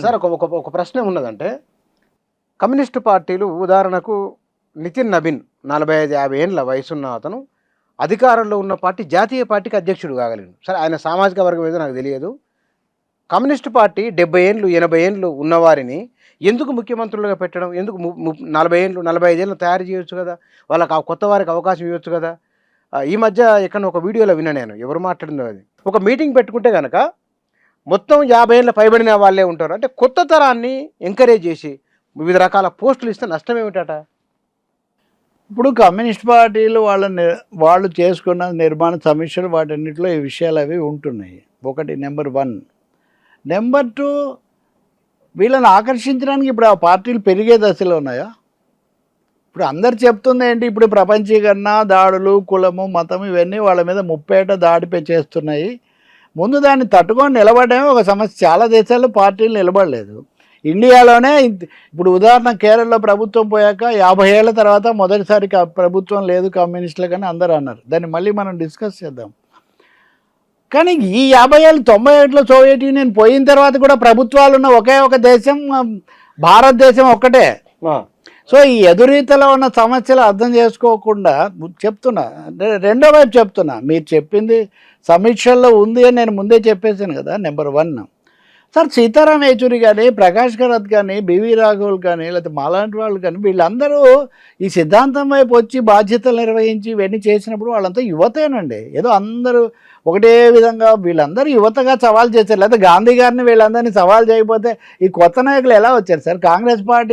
Sir ఒక ప్రశ్న ఉన్నదంటే కమ్యూనిస్టు పార్టీలు ఉదాహరణకు నితిన్ నబీన్ 45-50 ఏళ్ళ వయసున్న అతను అధికారంలో ఉన్న పార్టీ జాతీయ పార్టీకి అధ్యక్షుడు కాగలిగాడు. సరే ఆయన సామాజిక వర్గం ఏదో నాకు తెలియదు. కమ్యూనిస్టు పార్టీ 70 ఏళ్ళు 80 ఏళ్ళు ఉన్నవారిని ఎందుకు ముఖ్యమంత్రులుగా పెట్టడం? ఎందుకు 40 ఏళ్ళు 45 ఏళ్ళు తయారు చేయొచ్చు కదా, వాళ్ళకి కొత్త వారికి అవకాశం ఇవ్వచ్చు కదా. ఈ మధ్య ఎక్కడ ఒక వీడియోలో విన్నా నేను, ఎవరు మాట్లాడిందో అది, ఒక మీటింగ్ పెట్టుకుంటే కనుక మొత్తం 50 ఏళ్ళ పైబడిన వాళ్ళే ఉంటారు. అంటే కొత్త తరాన్ని ఎంకరేజ్ చేసి వివిధ రకాల పోస్టులు ఇస్తే నష్టం ఏమిటట? ఇప్పుడు కమ్యూనిస్ట్ పార్టీలు వాళ్ళు చేసుకున్న నిర్మాణ సమీక్షలు వాటన్నిటిలో ఈ విషయాలు అవి ఉంటున్నాయి. ఒకటి నెంబర్ 1. నెంబర్ 2, వీళ్ళని ఆకర్షించడానికి ఇప్పుడు ఆ పార్టీలు పెరిగే దశలో ఉన్నాయా? ఇప్పుడు అందరు చెప్తుంది ఏంటి, ఇప్పుడు ప్రపంచీకరణ, దాడులు, కులము, మతం ఇవన్నీ వాళ్ళ మీద ముప్పేట దాడిపై చేస్తున్నాయి. ముందు దాన్ని తట్టుకొని నిలబడమే ఒక సమస్య. చాలా దేశాల్లో పార్టీలు నిలబడలేదు. ఇండియాలోనే ఇప్పుడు ఉదాహరణ కేరళలో ప్రభుత్వం పోయాక 50 ఏళ్ల తర్వాత మొదటిసారి ప్రభుత్వం లేదు కమ్యూనిస్టులు కానీ అందరూ అన్నారు. దాన్ని మళ్ళీ మనం డిస్కస్ చేద్దాం. కానీ ఈ 50 ఏళ్ళు 91లో సోవియట్ యూనియన్ పోయిన తర్వాత కూడా ప్రభుత్వాలు ఉన్న ఒకే ఒక దేశం భారతదేశం ఒక్కటే. సో ఈ ఎదురీతలో ఉన్న సమస్యలు అర్థం చేసుకోకుండా చెప్తున్నా. రెండో వైపు చెప్తున్నా, మీరు చెప్పింది సమీక్షల్లో ఉంది అని నేను ముందే చెప్పేశాను కదా. నెంబర్ 1, సార్ సీతారాం యేచూరి కానీ, ప్రకాష్ కరాత్ కానీ, బివి రాఘవులు కానీ, లేకపోతే మాలాంటి వాళ్ళు కానీ, వీళ్ళందరూ ఈ సిద్ధాంతం వైపు వచ్చి బాధ్యతలు నిర్వహించి ఇవన్నీ చేసినప్పుడు వాళ్ళంతా యువతేనండి. ఏదో అందరూ ఒకటే విధంగా వీళ్ళందరూ యువతగా సవాల్ చేశారు. లేకపోతే గాంధీ గారిని వీళ్ళందరినీ సవాల్ చేయకపోతే ఈ కొత్త నాయకులు ఎలా వచ్చారు సార్? కాంగ్రెస్ పార్టీ